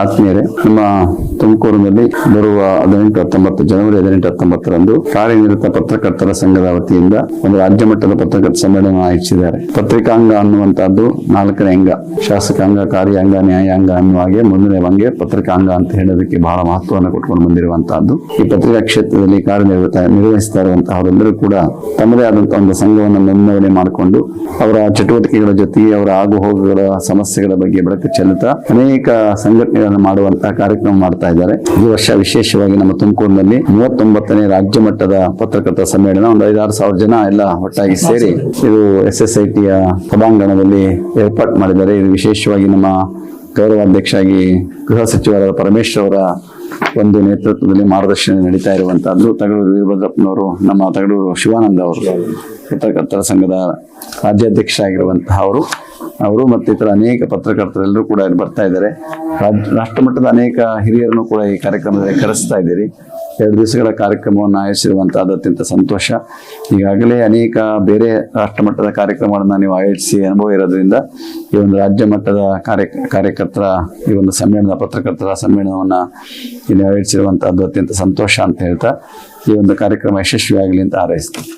ಆತ್ಮೀಯರೇ, ನಮ್ಮ ತುಮಕೂರಿನಲ್ಲಿ ಬರುವ 18-19 ಜನವರಿ 18-19ರಂದು ಕಾರ್ಯನಿರತ ಪತ್ರಕರ್ತರ ಸಂಘದ ವತಿಯಿಂದ ಒಂದು ರಾಜ್ಯ ಮಟ್ಟದ ಪತ್ರಕರ್ತರ ಸಮ್ಮೇಳನ ಆಯೋಜಿಸಿದ್ದಾರೆ. ಪತ್ರಿಕಾಂಗ ಅನ್ನುವಂತಹದ್ದು 4ನೇ ಅಂಗ, ಶಾಸಕಾಂಗ, ಕಾರ್ಯಾಂಗ, ನ್ಯಾಯಾಂಗ ಅನ್ನುವ ಹಾಗೆ 1ನೇ ಅಂಗ ಪತ್ರಿಕಾಂಗ ಅಂತ ಹೇಳೋದಕ್ಕೆ ಬಹಳ ಮಹತ್ವವನ್ನು ಕೊಟ್ಕೊಂಡು ಬಂದಿರುವಂತಹದ್ದು. ಈ ಪತ್ರಿಕಾ ಕ್ಷೇತ್ರದಲ್ಲಿ ನಿರ್ವಹಿಸ್ತಾ ಇರುವಂತಹವರೆಲ್ಲರೂ ಕೂಡ ತಮ್ಮದೇ ಆದಂತಹ ಒಂದು ಸಂಘವನ್ನು ನೋಂದಣಿ ಮಾಡಿಕೊಂಡು ಅವರ ಚಟುವಟಿಕೆಗಳ ಜೊತೆಗೆ ಅವರ ಆಗುಹೋಗುಗಳ ಸಮಸ್ಯೆಗಳ ಬಗ್ಗೆ ಬೆಳಕು ಚೆಲ್ಲುತ್ತಾ ಅನೇಕ ಸಂಘಟನೆಗಳನ್ನು ಮಾಡುವಂತಹ ಕಾರ್ಯಕ್ರಮ ಮಾಡ್ತಾ ಇದ್ದಾರೆ. ಈ ವರ್ಷ ವಿಶೇಷವಾಗಿ ನಮ್ಮ ತುಮಕೂರಿನಲ್ಲಿ 39ನೇ ರಾಜ್ಯ ಮಟ್ಟದ ಪತ್ರಕರ್ತರ ಸಮ್ಮೇಳನ ಒಂದು 5,000-6,000 ಜನ ಎಲ್ಲ ಒಟ್ಟಾಗಿ ಸೇರಿ ಇದು SSITಯ ಸಭಾಂಗಣದಲ್ಲಿ ಏರ್ಪಾಟ್ ಮಾಡಿದ್ದಾರೆ. ಇದು ವಿಶೇಷವಾಗಿ ನಮ್ಮ ಗೌರವಾಧ್ಯಕ್ಷರಾಗಿ ಗೃಹ ಸಚಿವರಾದ ಪರಮೇಶ್ವರ್ ಅವರ ಒಂದು ನೇತೃತ್ವದಲ್ಲಿ ಮಾರ್ಗದರ್ಶನ ನಡೀತಾ ಇರುವಂತಹದ್ದು. ತಗಡೂರು ವೀರಭದ್ರಪ್ಪನವರು, ನಮ್ಮ ತಗಡೂರು ಶಿವಾನಂದ ಅವರು ಪತ್ರಕರ್ತರ ಸಂಘದ ರಾಜ್ಯಾಧ್ಯಕ್ಷರಾಗಿರುವಂತಹ ಅವರು ಮತ್ತು ಇತರ ಅನೇಕ ಪತ್ರಕರ್ತರೆಲ್ಲರೂ ಕೂಡ ಇಲ್ಲಿ ಬರ್ತಾ ಇದ್ದಾರೆ. ರಾಷ್ಟ್ರ ಮಟ್ಟದ ಅನೇಕ ಹಿರಿಯರನ್ನು ಕೂಡ ಈ ಕಾರ್ಯಕ್ರಮದಲ್ಲಿ ಕರೆಸ್ತಾ ಇದ್ದೀರಿ. 2 ದಿವಸಗಳ ಕಾರ್ಯಕ್ರಮವನ್ನು ಆಯೋಜಿಸಿರುವಂತಹದ್ದು ಅತ್ಯಂತ ಸಂತೋಷ. ಈಗಾಗಲೇ ಅನೇಕ ಬೇರೆ ರಾಷ್ಟ್ರ ಮಟ್ಟದ ಕಾರ್ಯಕ್ರಮಗಳನ್ನ ನೀವು ಆಯೋಜಿಸಿ ಅನುಭವ ಇರೋದ್ರಿಂದ ಈ ಒಂದು ರಾಜ್ಯ ಮಟ್ಟದ ಕಾರ್ಯಕರ್ತರ ಈ ಒಂದು ಪತ್ರಕರ್ತರ ಸಮ್ಮೇಳನವನ್ನ ಇಲ್ಲಿ ಆಯೋಜಿಸಿರುವಂತಹದ್ದು ಅತ್ಯಂತ ಸಂತೋಷ ಅಂತ ಹೇಳ್ತಾ ಈ ಒಂದು ಕಾರ್ಯಕ್ರಮ ಯಶಸ್ವಿಯಾಗಲಿ ಅಂತ ಹಾರೈಸ್ತೀನಿ.